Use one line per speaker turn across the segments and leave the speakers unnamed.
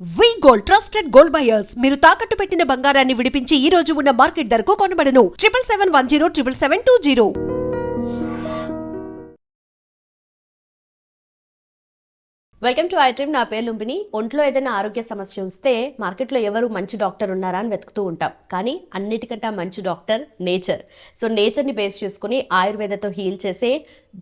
వి gold trusted gold buyers మీరు తాకట్టు పెట్టిన బంగారాన్ని విడిపించి ఈ రోజు ఉన్న మార్కెట్ ధరకు కొనబడను 7771077720.
Welcome to item. నా పేరు లుంబిని. ఒంట్లో ఏదైనా ఆరోగ్య సమస్య వస్తే మార్కెట్లో ఎవరు మంచి డాక్టర్ ఉన్నారా అని వెతుకుతూ ఉంటాం. కానీ అన్నిటికంటే మంచి డాక్టర్ నేచర్. సో నేచర్ని బేస్ చేసుకుని ఆయుర్వేదతో హీల్ చేసే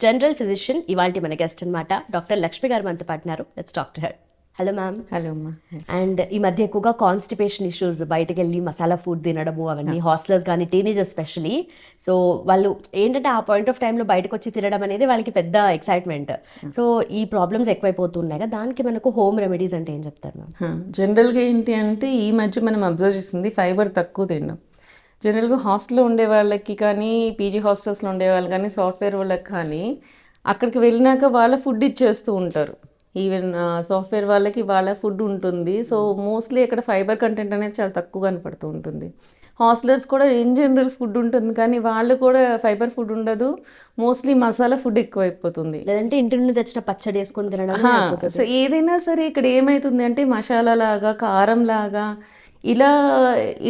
జనరల్ ఫిజిషియన్ ఇవాళ మన గెస్ట్ అనమాట. డాక్టర్ లక్ష్మి గారు మనతో పాటున్నారు. Let's talk to her. Hello ma'am.
Hello అమ్మా.
అండ్ ఈ మధ్య ఎక్కువగా కాన్స్టిపేషన్ ఇష్యూస్, బయటకు వెళ్ళి మసాలా ఫుడ్ తినడము అవన్నీ, హాస్టలర్స్ కానీ టీనేజర్స్ స్పెషలీ. సో వాళ్ళు ఏంటంటే ఆ పాయింట్ ఆఫ్ టైంలో బయటకు వచ్చి తినడం అనేది వాళ్ళకి పెద్ద ఎక్సైట్మెంట్. సో ఈ ప్రాబ్లమ్స్ ఎక్కువైపోతున్నాయి కదా, దానికి మనకు హోమ్ రెమెడీస్ అంటే ఏం చెప్తారు మ్యామ్?
జనరల్గా ఏంటి అంటే ఈ మధ్య మనం అబ్జర్వ్ చేస్తుంది ఫైబర్ తక్కువ తినడం. జనరల్గా హాస్టల్లో ఉండే వాళ్ళకి కానీ, పీజీ హాస్టల్స్లో ఉండే వాళ్ళు కానీ, సాఫ్ట్వేర్ వాళ్ళకి కానీ అక్కడికి వెళ్ళినాక వాళ్ళ ఫుడ్ ఇచ్చేస్తూ ఉంటారు. ఈవెన్ సాఫ్ట్వేర్ వాళ్ళకి వాళ్ళ ఫుడ్ ఉంటుంది. సో మోస్ట్లీ ఇక్కడ ఫైబర్ కంటెంట్ అనేది చాలా తక్కువ కనపడుతూ ఉంటుంది. హాస్టలర్స్ కూడా ఇన్ జనరల్ ఫుడ్ ఉంటుంది, కానీ వాళ్ళు కూడా ఫైబర్ ఫుడ్ ఉండదు. మోస్ట్లీ మసాలా ఫుడ్ ఎక్కువైపోతుంది.
లేదంటే ఇంటి నుండి తెచ్చిన పచ్చడి వేసుకొని తినడం.
సో ఏదైనా సరే ఇక్కడ ఏమవుతుంది అంటే మసాలా లాగా, కారం లాగా ఇలా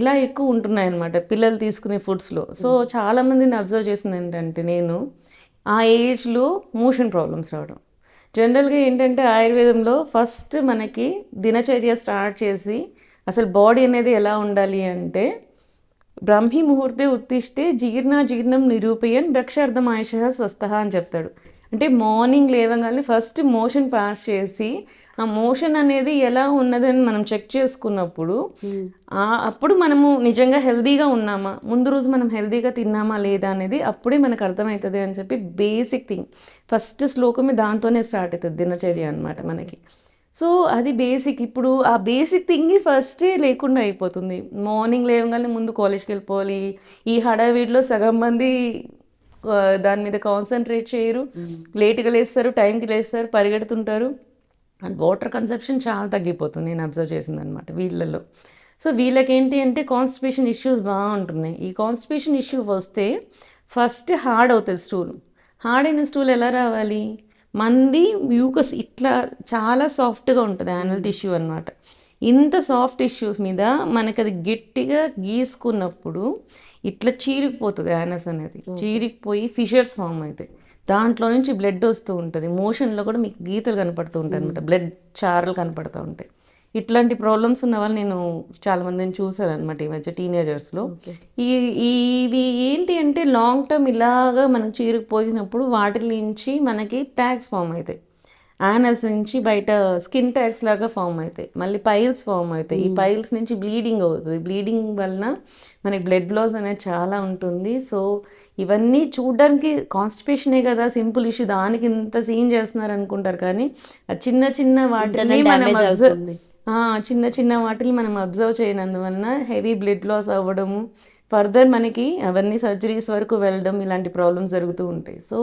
ఇలా ఎక్కువ ఉంటున్నాయి అన్నమాట పిల్లలు తీసుకునే ఫుడ్స్లో. సో చాలామందిని అబ్జర్వ్ చేసింది ఏంటంటే నేను ఆ ఏజ్లో మోషన్ ప్రాబ్లమ్స్ రావడం. జనరల్గా ఏంటంటే ఆయుర్వేదంలో ఫస్ట్ మనకి దినచర్య స్టార్ట్ చేసి అసలు బాడీ అనేది ఎలా ఉండాలి అంటే బ్రహ్మీ ముహూర్తే ఉత్తిష్టే జీర్ణం నిరూపయన్ ద్రక్షార్థం ఆయుష స్వస్థ అని చెప్తాడు. అంటే మార్నింగ్ లేవగానే ఫస్ట్ మోషన్ పాస్ చేసి ఆ మోషన్ అనేది ఎలా ఉన్నదని మనం చెక్ చేసుకున్నప్పుడు అప్పుడు మనము నిజంగా హెల్దీగా ఉన్నామా, ముందు రోజు మనం హెల్దీగా తిన్నామా లేదా అనేది అప్పుడే మనకు అర్థమవుతుంది అని చెప్పి బేసిక్ థింగ్ ఫస్ట్ శ్లోకమే దాంతోనే స్టార్ట్ అవుతుంది దినచర్య అనమాట మనకి. సో అది బేసిక్. ఇప్పుడు ఆ బేసిక్ థింగ్ ఫస్టే లేకుండా అయిపోతుంది. మార్నింగ్ లేవగానే ముందు కాలేజ్కి వెళ్ళిపోవాలి. ఈ హడావిడిలో సగం మంది దాని మీద కాన్సన్ట్రేట్ చేయరు, లేట్గా లేస్తారు, టైంకి లేస్తారు, పరిగెడుతుంటారు. అండ్ వాటర్ కన్సంప్షన్ చాలా తగ్గిపోతుంది నేను అబ్జర్వ్ చేసింది అనమాట వీళ్ళలో. సో వీళ్ళకి ఏంటి అంటే కాన్స్టిపేషన్ ఇష్యూస్ బాగుంటున్నాయి. ఈ కాన్స్టిపేషన్ ఇష్యూ వస్తే ఫస్ట్ హార్డ్ అవుతుంది స్టూల్. హార్డ్ అయిన స్టూల్ ఎలా రావాలి? మంది మ్యూకస్ ఇట్లా చాలా సాఫ్ట్గా ఉంటుంది యానల్ టిష్యూ అనమాట. ఇంత సాఫ్ట్ టిష్యూస్ మీద మనకి అది గట్టిగా గీసుకున్నప్పుడు ఇట్లా చీరికిపోతుంది యానస్ అనేది. చీరికిపోయి ఫిషర్స్ ఫామ్ అవుతాయి. దాంట్లో నుంచి బ్లడ్ వస్తూ ఉంటుంది. మోషన్లో కూడా మీకు గీతలు కనపడుతూ ఉంటాయి అనమాట, బ్లడ్ చారలు కనపడుతూ ఉంటాయి. ఇట్లాంటి ప్రాబ్లమ్స్ ఉన్న వాళ్ళు నేను చాలామందిని చూసాను అనమాట ఈ మధ్య టీనేజర్స్లో. ఇవి ఏంటి అంటే లాంగ్ టర్మ్ ఇలాగా మనం చీరుకుపోయినప్పుడు వాటి నుంచి మనకి ట్యాగ్స్ ఫామ్ అవుతాయి. యానస్ నుంచి బయట స్కిన్ ట్యాగ్స్ లాగా ఫామ్ అవుతాయి. మళ్ళీ పైల్స్ ఫామ్ అవుతాయి. ఈ పైల్స్ నుంచి బ్లీడింగ్ అవుతుంది. బ్లీడింగ్ వలన మనకి బ్లడ్ లాస్ అనేది చాలా ఉంటుంది. సో ఇవన్నీ చూడడానికి కాన్స్టిపేషనే కదా, సింపుల్ ఇష్యూ, దానికి ఇంత సీన్ చేస్తున్నారు అనుకుంటారు. కానీ ఆ చిన్న చిన్న వాటిని మనం అబ్జర్వ్ చేయనందువలన హెవీ బ్లడ్ లాస్ అవ్వడము, ఫర్దర్ మనకి అవన్నీ సర్జరీస్ వరకు వెళ్ళడం, ఇలాంటి ప్రాబ్లమ్స్ జరుగుతూ ఉంటాయి. సో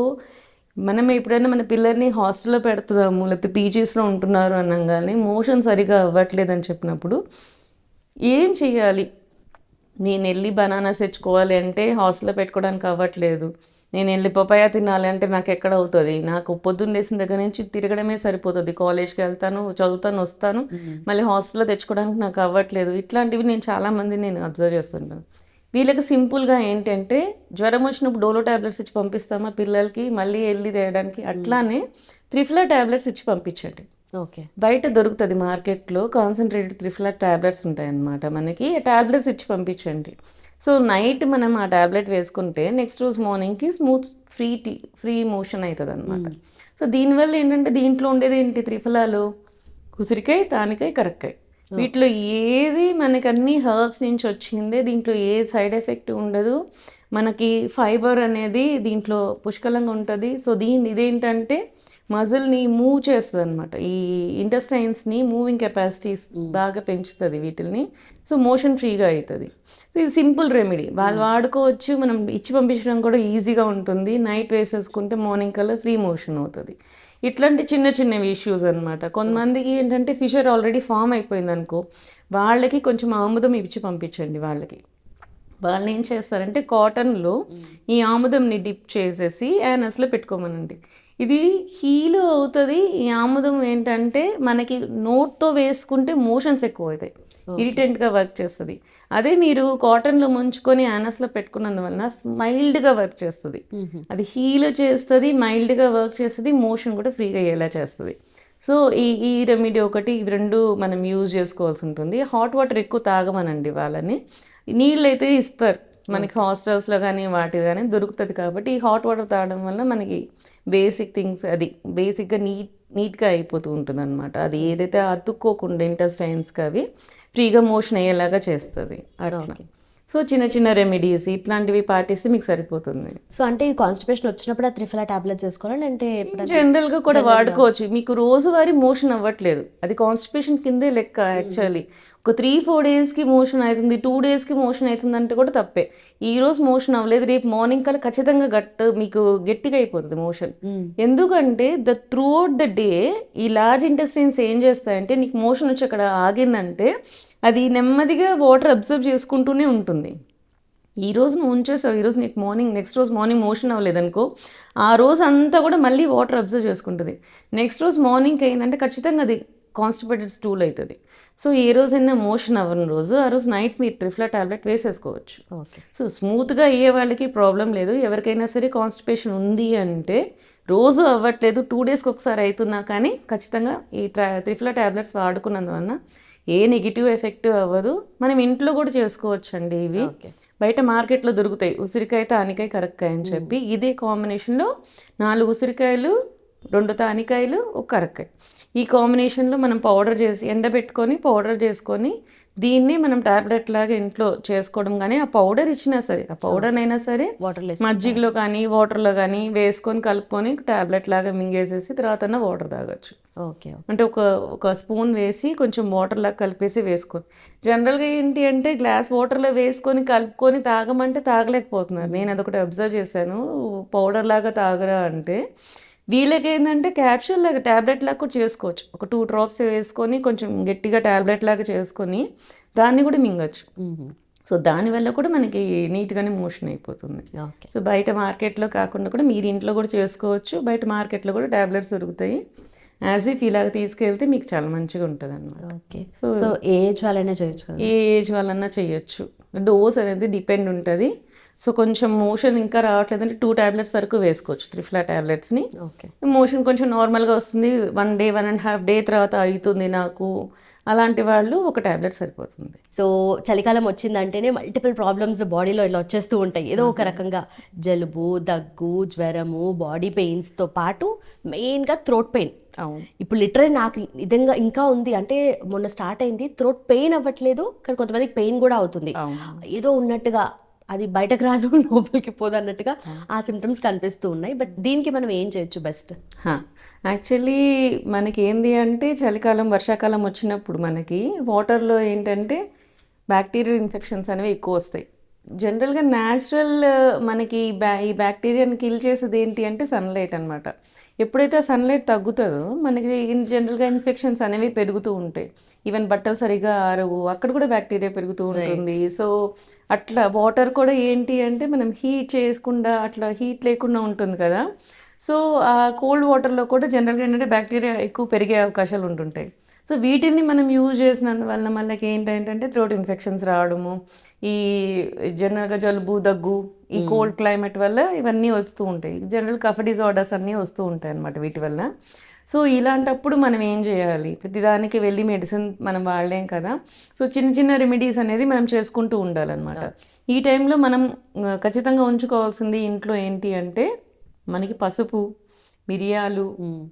మనం ఎప్పుడైనా మన పిల్లల్ని హాస్టల్లో పెడుతున్నాము, లేకపోతే పీజీస్లో ఉంటున్నారు అనగానే మోషన్ సరిగా అవ్వట్లేదని చెప్పినప్పుడు ఏం చేయాలి? నేను వెళ్ళి బనానాస్ తెచ్చుకోవాలి అంటే హాస్టల్లో పెట్టుకోవడానికి అవ్వట్లేదు. నేను వెళ్ళి పపాయ తినాలి అంటే నాకు ఎక్కడ అవుతుంది? నాకు పొద్దున్న లేసిన దగ్గర నుంచి తిరగడమే సరిపోతుంది. కాలేజ్కి వెళ్తాను, చదువుతాను, వస్తాను, మళ్ళీ హాస్టల్లో తెచ్చుకోవడానికి నాకు అవ్వట్లేదు. ఇట్లాంటివి నేను చాలామంది అబ్జర్వ్ చేస్తుంటాను. వీళ్ళకి సింపుల్గా ఏంటంటే జ్వరం వచ్చినప్పుడు డోలో ట్యాబ్లెట్స్ ఇచ్చి పంపిస్తామా పిల్లలకి, మళ్ళీ వెళ్ళి తేయడానికి? అట్లానే త్రిఫ్లా ట్యాబ్లెట్స్ ఇచ్చి పంపించండి.
ఓకే,
బయట దొరుకుతుంది మార్కెట్లో కాన్సన్ట్రేటెడ్ త్రిఫ్లా ట్యాబ్లెట్స్ ఉంటాయన్నమాట మనకి. ట్యాబ్లెట్స్ ఇచ్చి పంపించండి. సో నైట్ మనం ఆ ట్యాబ్లెట్ వేసుకుంటే నెక్స్ట్ రోజు మార్నింగ్కి స్మూత్ ఫ్రీ మోషన్ అవుతుంది అనమాట. సో దీనివల్ల ఏంటంటే దీంట్లో ఉండేది ఏంటి? త్రిఫలాలో ఉసిరికాయ, తానికాయ, కరక్కాయ, వీటిలో ఏది మనకి అన్ని హర్బ్స్ నుంచి వచ్చిందే. దీంట్లో ఏ సైడ్ ఎఫెక్ట్ ఉండదు. మనకి ఫైబర్ అనేది దీంట్లో పుష్కలంగా ఉంటుంది. సో ఇదేంటంటే మజిల్ని మూవ్ చేస్తుంది అనమాట. ఈ ఇంటెస్టైన్స్ని మూవింగ్ కెపాసిటీస్ బాగా పెంచుతుంది వీటిని. సో మోషన్ ఫ్రీగా అవుతుంది. ఇది సింపుల్ రెమెడీ, వాళ్ళు వాడుకోవచ్చు. మనం ఇచ్చి పంపించడం కూడా ఈజీగా ఉంటుంది. నైట్ వేసేసుకుంటే మార్నింగ్ కల్లా ఫ్రీ మోషన్ అవుతుంది. ఇట్లాంటి చిన్న చిన్నవి ఇష్యూస్ అనమాట. కొంతమందికి ఏంటంటే ఫిషర్ ఆల్రెడీ ఫామ్ అయిపోయింది అనుకో, వాళ్ళకి కొంచెం ఆముదం ఇచ్చి పంపించండి. వాళ్ళు ఏం చేస్తారంటే కాటన్లో ఈ ఆముదంని డిప్ చేసేసి యానస్లో పెట్టుకోమనండి. ఇది హీల్ అవుతుంది. ఈ ఆముదం ఏంటంటే మనకి నోట్తో వేసుకుంటే మోషన్స్ ఎక్కువ అవుతాయి, ఇరిటెంట్గా వర్క్ చేస్తుంది. అదే మీరు కాటన్లో ముంచుకొని యానస్లో పెట్టుకున్నందువలన మైల్డ్గా వర్క్ చేస్తుంది. అది హీల్ చేస్తుంది, మైల్డ్గా వర్క్ చేస్తుంది, మోషన్ కూడా ఫ్రీగా అయ్యేలా చేస్తుంది. సో ఈ రెమెడీ ఒకటి, ఇవి రెండు మనం యూజ్ చేసుకోవాల్సి ఉంటుంది. హాట్ వాటర్ ఎక్కువ తాగమనండి వాళ్ళని. నీళ్ళు అయితే ఇస్తారు మనకి హాస్టల్స్లో కానీ వాటి కానీ దొరుకుతుంది. కాబట్టి ఈ హాట్ వాటర్ తాగడం వల్ల మనకి బేసిక్ థింగ్స్ అది బేసిక్గా నీట్గా అయిపోతూ ఉంటుంది అనమాట. అది ఏదైతే అతుక్కోకుండా ఇంటెస్టైన్స్కి అవి ఫ్రీగా మోషన్ అయ్యేలాగా చేస్తుంది అట్లా. సో చిన్న చిన్న రెమెడీస్ ఇట్లాంటివి పాటిస్తే మీకు సరిపోతుంది.
సో అంటే ఈ కాన్స్టిపేషన్ వచ్చినప్పుడు ఆ త్రిఫలా టాబ్లెట్స్ వేసుకోవాలి అంటే
జనరల్గా కూడా వాడుకోవచ్చు. మీకు రోజువారీ మోషన్ అవ్వట్లేదు, అది కాన్స్టిపేషన్ కిందే లెక్క. యాక్చువల్లీ ఒక 3-4 డేస్కి మోషన్ అవుతుంది, 2 డేస్కి మోషన్ అవుతుంది అంటే కూడా తప్పే. ఈ రోజు మోషన్ అవ్వలేదు, రేపు మార్నింగ్ కల్లా ఖచ్చితంగా మీకు గట్టిగా అయిపోతుంది మోషన్. ఎందుకంటే త్రూ అవుట్ ద డే ఈ లార్జ్ ఇంటెస్టైన్స్ ఏం చేస్తాయంటే, నీకు మోషన్ వచ్చి అక్కడ ఆగిందంటే అది నెమ్మదిగా వాటర్ అబ్జర్వ్ చేసుకుంటూనే ఉంటుంది. ఈ రోజు నువ్వు ఉంచేసావు, ఈరోజు నీకు నెక్స్ట్ రోజు మార్నింగ్ మోషన్ అవ్వలేదనుకో, ఆ రోజు అంతా కూడా మళ్ళీ వాటర్ అబ్జర్వ్ చేసుకుంటుంది. నెక్స్ట్ రోజు మార్నింగ్కి అయిందంటే ఖచ్చితంగా అది కాన్స్టిపేటెడ్ స్టూల్ అవుతుంది. సో ఏ రోజైనా మోషన్ అవ్వని రోజు ఆ రోజు నైట్ మీరు త్రిఫలా టాబ్లెట్ వేసేసుకోవచ్చు. సో స్మూత్గా అయ్యే వాళ్ళకి ప్రాబ్లం లేదు. ఎవరికైనా సరే కాన్స్టిపేషన్ ఉంది అంటే రోజు అవ్వట్లేదు, 2 డేస్కి ఒకసారి అవుతున్నా కానీ ఖచ్చితంగా ఈ త్రిఫలా టాబ్లెట్స్ వాడుకున్నందువల్ల ఏ నెగిటివ్ ఎఫెక్ట్ అవ్వదు. మనం ఇంట్లో కూడా చేసుకోవచ్చు అండి. ఇవి బయట మార్కెట్లో దొరుకుతాయి, ఉసిరికాయ తానికాయ కరక్కాయ అని చెప్పి. ఇదే కాంబినేషన్లో 4 ఉసిరికాయలు, 2 తానికాయలు, 1 కరక్కాయ, ఈ కాంబినేషన్లో మనం పౌడర్ చేసి ఎండబెట్టుకొని పౌడర్ చేసుకొని దీన్ని మనం టాబ్లెట్ లాగా ఇంట్లో చేసుకోవడం. కానీ ఆ పౌడర్ ఇచ్చినా సరే, ఆ పౌడర్ అయినా సరే మజ్జిగలో కానీ వాటర్లో కానీ వేసుకొని కలుపుకొని టాబ్లెట్ లాగా మింగేసేసి తర్వాత వాటర్ తాగొచ్చు. అంటే ఒక స్పూన్ వేసి కొంచెం వాటర్ లాగా కలిపేసి వేసుకొని. జనరల్గా ఏంటి అంటే గ్లాస్ వాటర్లో వేసుకొని కలుపుకొని తాగమంటే తాగలేకపోతున్నారు. నేను అదొకటి అబ్జర్వ్ చేశాను. పౌడర్ లాగా తాగరా అంటే వీళ్ళకి ఏంటంటే క్యాప్సూల్ లాగా ట్యాబ్లెట్ లాగా కూడా చేసుకోవచ్చు. ఒక 2 డ్రాప్స్ వేసుకొని కొంచెం గట్టిగా ట్యాబ్లెట్ లాగా చేసుకొని దాన్ని కూడా మింగచ్చు. సో దానివల్ల కూడా మనకి నీట్గానే మోషన్ అయిపోతుంది. సో బయట మార్కెట్లో కాకుండా కూడా మీరు ఇంట్లో కూడా చేసుకోవచ్చు. బయట మార్కెట్లో కూడా ట్యాబ్లెట్స్ దొరుకుతాయి. యాజ్ ఇఫ్ ఇలాగ తీసుకెళ్తే మీకు చాలా మంచిగా ఉంటుంది అన్నమాట.
సో ఏ ఏజ్ వాళ్ళైనా చేయొచ్చు,
ఏ ఏజ్ వాళ్ళన్నా చేయొచ్చు. డోస్ అనేది డిపెండ్ ఉంటుంది. సో కొంచెం మోషన్ ఇంకా రావట్లేదంటే 2 టాబ్లెట్స్ వరకు వేసుకోవచ్చు త్రిఫలా టాబ్లెట్స్ని. మోషన్ కొంచెం నార్మల్గా వస్తుంది, 1 డే 1.5 డే తర్వాత అవుతుంది నాకు, అలాంటి వాళ్ళు 1 టాబ్లెట్ సరిపోతుంది.
సో చలికాలం వచ్చిందంటేనే మల్టిపుల్ ప్రాబ్లమ్స్ బాడీలో ఇలా వచ్చేస్తూ ఉంటాయి. ఏదో ఒక రకంగా జలుబు, దగ్గు, జ్వరము, బాడీ పెయిన్స్తో పాటు మెయిన్గా థ్రోట్ పెయిన్. ఇప్పుడు లిటరలీ నాకు నిజంగా ఇంకా ఉంది. అంటే మొన్న స్టార్ట్ అయింది, థ్రోట్ పెయిన్ అవ్వట్లేదు కానీ కొంతమందికి పెయిన్ కూడా అవుతుంది. ఏదో ఉన్నట్టుగా అది బయటకు రాదు, లోపలికి పోదు అన్నట్టుగా ఆ సిమ్టమ్స్ కనిపిస్తూ ఉన్నాయి. బట్ దీనికి మనం ఏం చేయొచ్చు బెస్ట్?
యాక్చువల్లీ మనకి ఏంది అంటే చలికాలం వర్షాకాలం వచ్చినప్పుడు మనకి వాటర్లో ఏంటంటే బ్యాక్టీరియల్ ఇన్ఫెక్షన్స్ అనేవి ఎక్కువ వస్తాయి. జనరల్గా న్యాచురల్ మనకి ఈ బ్యాక్టీరియాని కిల్ చేసేది ఏంటి అంటే సన్లైట్ అనమాట. ఎప్పుడైతే సన్లైట్ తగ్గుతుందో మనకి జనరల్గా ఇన్ఫెక్షన్స్ అనేవి పెరుగుతూ ఉంటాయి. ఈవెన్ బట్టలు సరిగా ఆరవు, అక్కడ కూడా బ్యాక్టీరియా పెరుగుతూ ఉంటుంది. సో అట్లా వాటర్ కూడా ఏంటి అంటే మనం హీట్ చేసుకుండా అట్లా హీట్ లేకుండా ఉంటుంది కదా. సో ఆ కోల్డ్ వాటర్లో కూడా జనరల్గా ఏంటంటే బ్యాక్టీరియా ఎక్కువ పెరిగే అవకాశాలు ఉంటుంటాయి. సో వీటిని మనం యూజ్ చేసినందువల్ల మనకి ఏంటంటే థ్రోట్ ఇన్ఫెక్షన్స్ రావడము, ఈ జనరల్గా జలుబు, దగ్గు, ఈ కోల్డ్ క్లైమేట్ వల్ల ఇవన్నీ వస్తూ ఉంటాయి. జనరల్ కఫ్ డిజార్డర్స్ అన్నీ వస్తూ ఉంటాయి అన్నమాట వీటి వల్ల. సో ఇలాంటప్పుడు మనం ఏం చేయాలి? ప్రతిదానికి వెళ్ళి మెడిసిన్ మనం వాడలేం కదా. సో చిన్న చిన్న రెమెడీస్ అనేది మనం చేసుకుంటూ ఉండాలన్నమాట. ఈ టైంలో మనం ఖచ్చితంగా ఉంచుకోవాల్సింది ఇంట్లో ఏంటి అంటే మనకి పసుపు, మిరియాలు,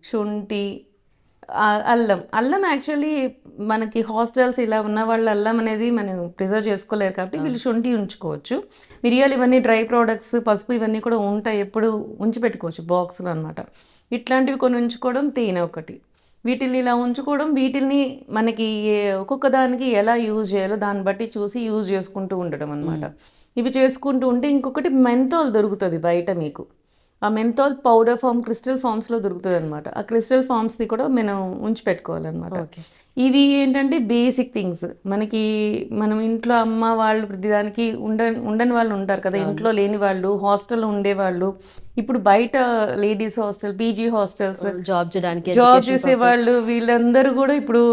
శొంఠి, అల్లం. యాక్చువల్లీ మనకి హాస్టల్స్ ఇలా ఉన్న వాళ్ళు అల్లం అనేది మనం ప్రిజర్వ్ చేసుకోలేరు కాబట్టి వీళ్ళు శొంఠి ఉంచుకోవచ్చు. మిరియాలు ఇవన్నీ డ్రై ప్రోడక్ట్స్, పసుపు ఇవన్నీ కూడా ఉంటాయి, ఎప్పుడు ఉంచి పెట్టుకోవచ్చు బాక్స్లో అనమాట. ఇట్లాంటివి కొన్ని ఉంచుకోవడం, తేనె ఒకటి, వీటిని ఇలా ఉంచుకోవడం. వీటిని మనకి ఒక్కొక్క దానికి ఎలా యూజ్ చేయాలో దాన్ని బట్టి చూసి యూజ్ చేసుకుంటూ ఉండడం అనమాట. ఇవి చేసుకుంటూ ఉంటే ఇంకొకటి మెంథాల్ దొరుకుతుంది బయట మీకు. ఆ మెంథాల్ పౌడర్ ఫామ్ క్రిస్టల్ ఫామ్స్లో దొరుకుతుంది అనమాట. ఆ క్రిస్టల్ ఫామ్స్ది కూడా మనం ఉంచి పెట్టుకోవాలన్నమాట. ఇవి ఏంటంటే బేసిక్ థింగ్స్. మనం ఇంట్లో అమ్మ వాళ్ళు ప్రతిదానికి ఉండని వాళ్ళు ఉంటారు కదా, ఇంట్లో లేని వాళ్ళు, హాస్టల్లో ఉండేవాళ్ళు, ఇప్పుడు బయట ladies hostel, PG hostels, job చేసే వాళ్ళు, వీళ్ళందరూ కూడా ఇప్పుడు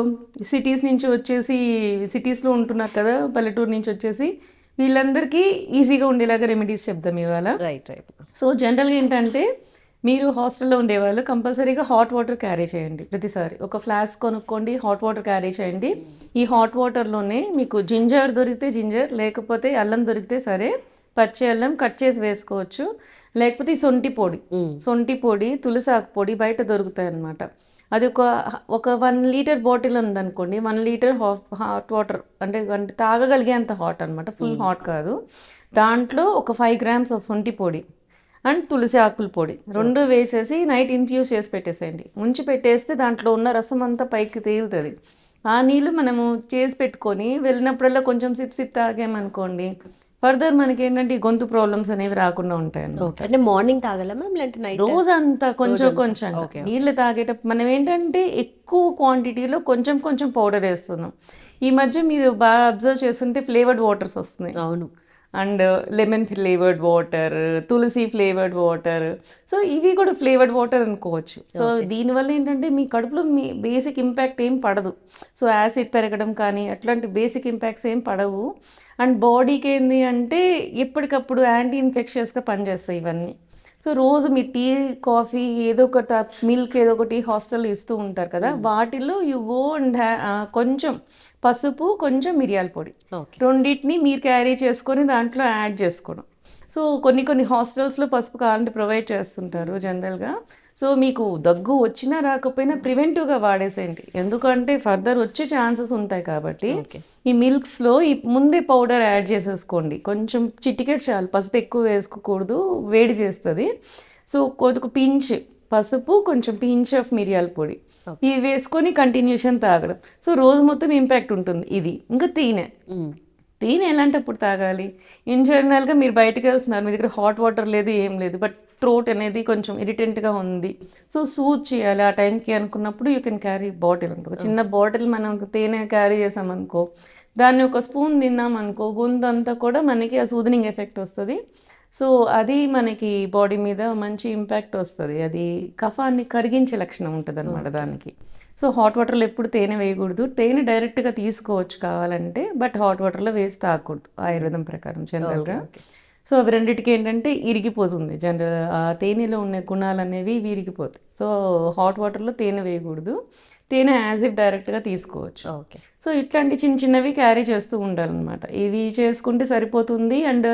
సిటీస్ నుంచి వచ్చేసి సిటీస్లో ఉంటున్నారు కదా, పల్లెటూరు నుంచి వచ్చేసి వీళ్ళందరికీ ఈజీగా ఉండేలాగా రెమెడీస్ చెప్దాం ఇవాళ.
రైట్.
సో జనరల్గా ఏంటంటే మీరు హాస్టల్లో ఉండేవాళ్ళు కంపల్సరీగా హాట్ వాటర్ క్యారీ చేయండి. ప్రతిసారి ఒక ఫ్లాస్క్ కొనుక్కోండి, హాట్ వాటర్ క్యారీ చేయండి. ఈ హాట్ వాటర్లోనే మీకు జింజర్ దొరికితే జింజర్, లేకపోతే అల్లం దొరికితే సరే, పచ్చి అల్లం కట్ చేసి వేసుకోవచ్చు, లేకపోతే ఈ సొంటి పొడి, తులసాకు పొడి బయట దొరుకుతాయి అన్నమాట. అది ఒక 1 లీటర్ బాటిల్ ఉందనుకోండి, 1 లీటర్ హాట్ వాటర్ అంటే తాగగలిగే అంత హాట్ అనమాట, ఫుల్ హాట్ కాదు. దాంట్లో ఒక 5 grams ఆఫ్ సొంటి పొడి అండ్ తులసి ఆకుల పొడి 2 వేసేసి నైట్ ఇన్ఫ్యూజ్ చేసి పెట్టేసేయండి. ఉంచి పెట్టేస్తే దాంట్లో ఉన్న రసం అంతా పైకి తేలుతుంది. ఆ నీళ్ళు మనము చేసి పెట్టుకొని వెళ్ళినప్పుడల్లా కొంచెం సిప్ తాగామనుకోండి, ఫర్దర్ మనకి ఏంటంటే ఈ గొంతు ప్రాబ్లమ్స్ అనేవి రాకుండా ఉంటాయి.
అంటే మార్నింగ్ తాగాలమా లేదంటే నైట్?
రోజంతా కొంచెం నీళ్ళు తాగేటప్పుడు మనం ఏంటంటే ఎక్కువ క్వాంటిటీలో కొంచెం పౌడర్ వేస్తున్నాం. ఈ మధ్య మీరు బాగా అబ్జర్వ్ చేస్తుంటే ఫ్లేవర్డ్ వాటర్స్ వస్తున్నాయి.
అవును.
And lemon flavoured water, tulsi flavoured water. So ఇవి కూడా ఫ్లేవర్డ్ వాటర్ అనుకోవచ్చు. సో దీనివల్ల ఏంటంటే మీ కడుపులో మీ బేసిక్ ఇంపాక్ట్ ఏం పడదు. సో యాసిడ్ పెరగడం కానీ అట్లాంటి బేసిక్ ఇంపాక్ట్స్ ఏం పడవు. అండ్ బాడీకి ఏంది అంటే ఎప్పటికప్పుడు యాంటీ ఇన్ఫెక్షన్స్గా పనిచేస్తాయి ఇవన్నీ. సో రోజు మీ టీ, కాఫీ, ఏదో ఒకటి మిల్క్ ఏదో ఒకటి హాస్టల్లో ఇస్తూ ఉంటారు కదా, వాటిల్లో యు గో అండ్ కొంచెం పసుపు, కొంచెం మిరియాల పొడి, రెండింటిని మీరు క్యారీ చేసుకొని దాంట్లో యాడ్ చేసుకోవడం. సో కొన్ని హాస్టల్స్లో పసుపు కావాలంటే ప్రొవైడ్ చేస్తుంటారు జనరల్గా. సో మీకు దగ్గు వచ్చినా రాకపోయినా ప్రివెంటివ్గా వాడేసేయండి, ఎందుకంటే ఫర్దర్ వచ్చే ఛాన్సెస్ ఉంటాయి కాబట్టి. ఈ మిల్క్స్లో ఈ ముందే పౌడర్ యాడ్ చేసేసుకోండి, కొంచెం చిటికెట్ చాలు, పసుపు ఎక్కువ వేసుకోకూడదు, వేడి చేస్తుంది. సో కొద్దిగా పించ్ పసుపు, కొంచెం పించ్ ఆఫ్ మిరియాల పొడి, ఇవి వేసుకొని కంటిన్యూషన్ తాగడం. సో రోజు మొత్తం ఇంపాక్ట్ ఉంటుంది ఇది. ఇంకా తేనె ఎలాంటప్పుడు తాగాలి? ఇన్ జనరల్గా మీరు బయటకు వెళ్తున్నారు, మీ దగ్గర హాట్ వాటర్ లేదు, ఏం లేదు, బట్ థ్రోట్ అనేది కొంచెం ఇరిటెంట్గా ఉంది, సో సూత్ చేయాలి ఆ టైంకి అనుకున్నప్పుడు యూ కెన్ క్యారీ బాటిల్ ఉంటుంది. చిన్న బాటిల్ మనం తేనె క్యారీ చేసామనుకో, దాన్ని ఒక స్పూన్ తిన్నామనుకో, గొంతు అంతా కూడా మనకి ఆ సూదనింగ్ ఎఫెక్ట్ వస్తుంది. సో అది మనకి బాడీ మీద మంచి ఇంపాక్ట్ వస్తుంది. అది కఫాన్ని కరిగించే లక్షణం ఉంటుంది అనమాట దానికి. సో హాట్ వాటర్లో ఎప్పుడు తేనె వేయకూడదు. తేనె డైరెక్ట్గా తీసుకోవచ్చు కావాలంటే, బట్ హాట్ వాటర్లో వేసి తాగకూడదు ఆయుర్వేదం ప్రకారం జనరల్గా. సో అవి రెండింటికి ఏంటంటే ఇరిగిపోతుంది, ఆ తేనెలో ఉన్న గుణాలు అనేవి విరిగిపోతాయి. సో హాట్ వాటర్లో తేనె వేయకూడదు, తేనె యాజ్ ఇఫ్ డైరెక్ట్గా తీసుకోవచ్చు. సో ఇట్లాంటి చిన్నవి క్యారీ చేస్తూ ఉండాలన్నమాట. ఇవి చేసుకుంటే సరిపోతుంది. అండ్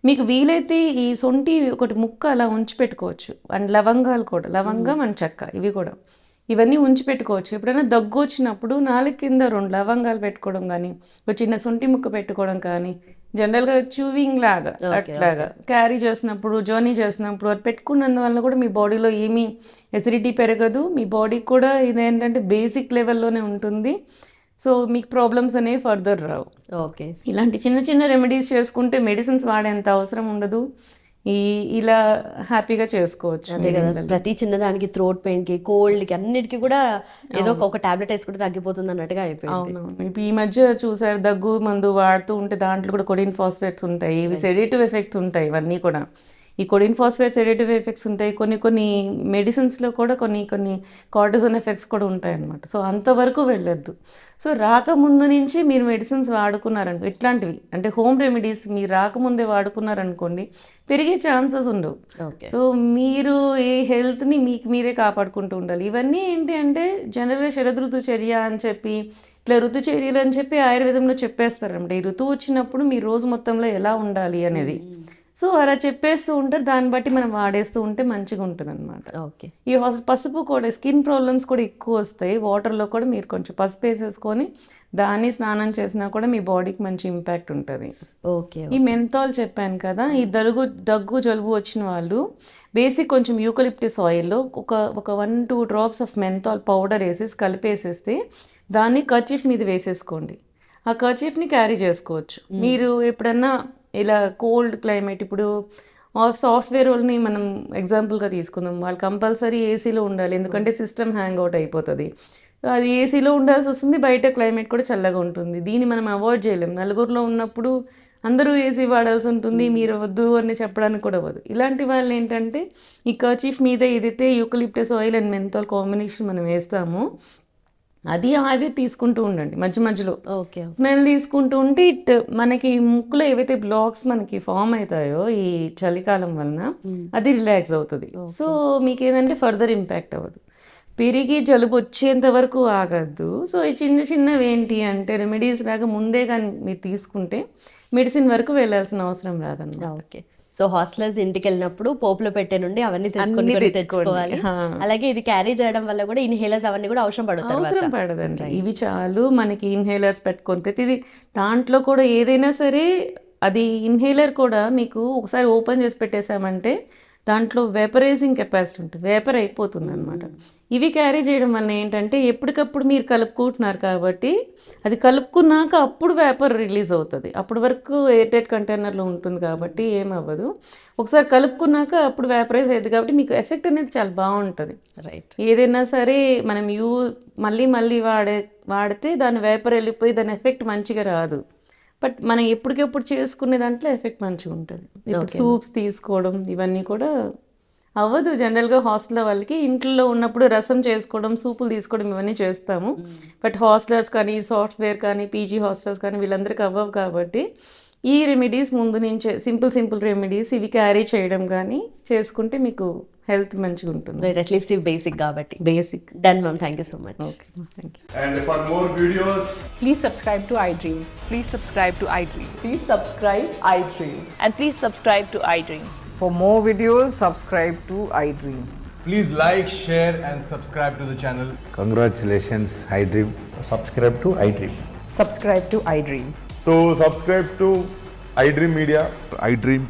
మీకు వీలైతే ఈ సొంటి ఒకటి ముక్క అలా ఉంచి పెట్టుకోవచ్చు. అండ్ లవంగాలు కూడా, లవంగం అండ్ చెక్క, ఇవన్నీ ఉంచి పెట్టుకోవచ్చు. ఎప్పుడైనా దగ్గు వచ్చినప్పుడు నాలుగు కింద 2 లవంగాలు పెట్టుకోవడం కానీ, ఒక చిన్న సొంటి ముక్క పెట్టుకోవడం కానీ, జనరల్గా చూవింగ్ లాగా అట్లాగా క్యారీ చేసినప్పుడు, జర్నీ చేసినప్పుడు అది పెట్టుకున్నందువల్ల కూడా మీ బాడీలో ఏమీ ఎసిడిటీ పెరగదు, మీ బాడీకి కూడా ఇదేంటంటే బేసిక్ లెవెల్లోనే ఉంటుంది. సో మీకు ప్రాబ్లమ్స్ అనేవి ఫర్దర్ రావు. ఇలాంటి చిన్న రెమెడీస్ చేసుకుంటే మెడిసిన్స్ వాడేంత అవసరం ఉండదు, ఇలా హ్యాపీగా చేసుకోవచ్చు.
అదే కదా, ప్రతి చిన్నదానికి, థ్రోట్ పెయిన్కి, కోల్డ్కి, అన్నిటికీ కూడా ఏదో ఒక టాబ్లెట్ వేసుకుంటే తగ్గిపోతుంది అన్నట్టుగా అయిపోయింది.
ఇప్పుడు ఈ మధ్య చూసారు, దగ్గు మందు వాడుతూ ఉంటే దాంట్లో కూడా కొడిన్ ఫాస్ఫేట్స్ ఉంటాయి, ఇవి సెడేటివ్ ఎఫెక్ట్స్ ఉంటాయి. ఇవన్నీ కూడా ఈ కొడిన్ ఫాస్ఫేట్ సెడేటివ్ ఎఫెక్ట్స్ ఉంటాయి. కొన్ని మెడిసిన్స్లో కూడా కొన్ని కార్టిజోన్ ఎఫెక్ట్స్ కూడా ఉంటాయి అన్నమాట. సో అంతవరకు వెళ్ళొద్దు. సో రాకముందు నుంచి మీరు మెడిసిన్స్ వాడుకున్నారనుకో, ఇట్లాంటివి అంటే హోమ్ రెమెడీస్ మీరు రాకముందే వాడుకున్నారనుకోండి, పెరిగే ఛాన్సెస్ ఉండవు. సో మీరు ఏ హెల్త్ని మీకు మీరే కాపాడుకుంటూ ఉండాలి. ఇవన్నీ ఏంటి అంటే జనరల్గా శరదృతుచర్య అని చెప్పి, ఇట్లా ఋతుచర్యలు అని చెప్పి ఆయుర్వేదంలో చెప్పేస్తారన్నమాట. ఈ ఋతువు వచ్చినప్పుడు మీ రోజు మొత్తంలో ఎలా ఉండాలి అనేది. సో అలా చెప్పేస్తూ ఉంటారు, దాన్ని బట్టి మనం వాడేస్తూ ఉంటే మంచిగా ఉంటుంది అనమాట. ఈ పసుపు కూడా, స్కిన్ ప్రాబ్లమ్స్ కూడా ఎక్కువ వస్తాయి. వాటర్లో కూడా మీరు కొంచెం పసుపు వేసేసుకొని దాన్ని స్నానం చేసినా కూడా మీ బాడీకి మంచి ఇంపాక్ట్ ఉంటుంది. ఈ మెంథాల్ చెప్పాను కదా, ఈ దగ్గు జలుబు వచ్చిన వాళ్ళు బేసిక్ కొంచెం యూకలిప్టస్ ఆయిల్లో ఒక 1-2 drops ఆఫ్ మెంథాల్ పౌడర్ వేసేసి కలిపేసేస్తే దాన్ని కర్చీఫ్ మీద వేసేసుకోండి. ఆ కర్చీఫ్ని క్యారీ చేసుకోవచ్చు. మీరు ఎప్పుడన్నా ఇలా కోల్డ్ క్లైమేట్, ఇప్పుడు సాఫ్ట్వేర్ వాళ్ళని మనం ఎగ్జాంపుల్గా తీసుకుందాం. వాళ్ళు కంపల్సరీ ఏసీలో ఉండాలి, ఎందుకంటే సిస్టమ్ హ్యాంగ్ అవుట్ అయిపోతుంది. అది ఏసీలో ఉండాల్సి వస్తుంది, బయట క్లైమేట్ కూడా చల్లగా ఉంటుంది. దీన్ని మనం అవాయిడ్ చేయలేం. నలుగురిలో ఉన్నప్పుడు అందరూ ఏసీ వాడాల్సి ఉంటుంది, మీరు వద్దు అని చెప్పడానికి కూడా అవ్వదు. ఇలాంటి వాళ్ళు ఏంటంటే ఈ కర్చీఫ్ మీద ఏదైతే eucalyptus oil and menthol combination మనం వేస్తామో అది ఆవిరి తీసుకుంటూ ఉండండి మధ్య మధ్యలో.
ఓకే.
స్మెల్ తీసుకుంటూ ఉంటే మనకి ముక్కులో ఏవైతే బ్లాక్స్ మనకి ఫామ్ అవుతాయో ఈ చలికాలం వలన అది రిలాక్స్ అవుతుంది. సో మీకు ఏంటంటే ఫర్దర్ ఇంపాక్ట్ అవ్వదు. పెరిగి జలుబు వచ్చేంత వరకు ఆగద్దు. సో ఈ చిన్న చిన్నవి ఏంటి అంటే రెమెడీస్ లాగా ముందే కానీ మీరు తీసుకుంటే మెడిసిన్ వరకు వెళ్ళాల్సిన అవసరం రాదన్నమాట.
ఓకే. సో హాస్టలర్స్ ఇంటికి వెళ్ళినప్పుడు పోపులో పెట్టే నుండి అవన్నీ తెచ్చుకోవాలి. అలాగే ఇది క్యారీ చేయడం వల్ల కూడా ఇన్హేలర్స్ అవన్నీ కూడా
అవసరం పడదండి. ఇవి చాలు మనకి ఇన్హేలర్స్ పెట్టుకొని ప్రతిదీ దాంట్లో కూడా ఏదైనా సరే అది ఇన్హేలర్ కూడా మీకు ఒకసారి ఓపెన్ చేసి పెట్టేసామంటే దాంట్లో వేపరైజింగ్ కెపాసిటీ ఉంటుంది, వేపర్ అయిపోతుంది అనమాట. ఇవి క్యారీ చేయడం వల్ల ఏంటంటే ఎప్పటికప్పుడు మీరు కలుపుకుంటున్నారు కాబట్టి అది కలుపుకున్నాక అప్పుడు వేపర్ రిలీజ్ అవుతుంది. అప్పటి వరకు ఎయిర్టైట్ కంటైనర్లో ఉంటుంది కాబట్టి ఏమవ్వదు. ఒకసారి కలుపుకున్నాక అప్పుడు వేపరైజ్ అయ్యింది కాబట్టి మీకు ఎఫెక్ట్ అనేది చాలా బాగుంటుంది.
రైట్.
ఏదైనా సరే మనం మళ్ళీ వాడితే దాని వేపర్ వెళ్ళిపోయి దాని ఎఫెక్ట్ మంచిగా రాదు. బట్ మనం ఎప్పటికెప్పుడు చేసుకునే దాంట్లో ఎఫెక్ట్ మంచిగా ఉంటుంది. ఇప్పుడు సూప్స్ తీసుకోవడం ఇవన్నీ కూడా అవ్వదు జనరల్గా హాస్టల్ వాళ్ళకి. ఇంట్లో ఉన్నప్పుడు రసం చేసుకోవడం, సూపులు తీసుకోవడం ఇవన్నీ చేస్తాము. బట్ హాస్టలర్స్ కానీ సాఫ్ట్వేర్ కానీ పీజీ హాస్టల్స్ కానీ వీళ్ళందరికీ అవ్వవు కాబట్టి ఈ రెమెడీస్ ముందు నుంచే సింపుల్ రెమెడీస్ ఇవి క్యారీ చేయడం కానీ చేసుకుంటే మీకు హెల్త్ మంచిగా ఉంటుంది.
రైట్. అట్లీస్ట్ ఇవి బేసిక్ కాబట్టి.
Basic.
Done ma'am. Thank you so much.
Okay, thank you.
And for more videos,
Please subscribe to iDream. Please subscribe to iDream.
Please subscribe iDream.
And please subscribe to iDream.
For more videos, subscribe to iDream.
please like, share, and subscribe to the channel.
Congratulations, iDream.
Subscribe to iDream.
Subscribe to iDream.
So subscribe to iDream Media.
iDream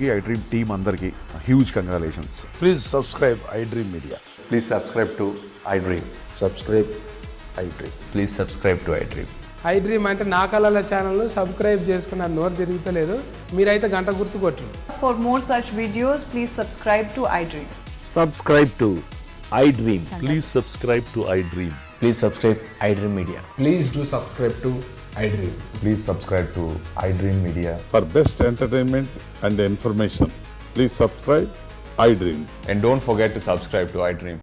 team అందరికి huge congratulations.
Please subscribe iDream Media.
Please subscribe to iDream.
Subscribe iDream.
Please subscribe to iDream.
iDream అంటే నా కళల channel subscribe చేసుకున్న నోరు తిరుగుతలేదు, మీరైతే గంట గుర్తు కొట్టండి.
For more such videos, please subscribe to iDream.
Subscribe to iDream. Please subscribe to iDream.
Please subscribe iDream Media.
Please do subscribe to iDream.
Please subscribe to iDream Media.
For best entertainment and information, please subscribe iDream.
And don't forget to subscribe to iDream.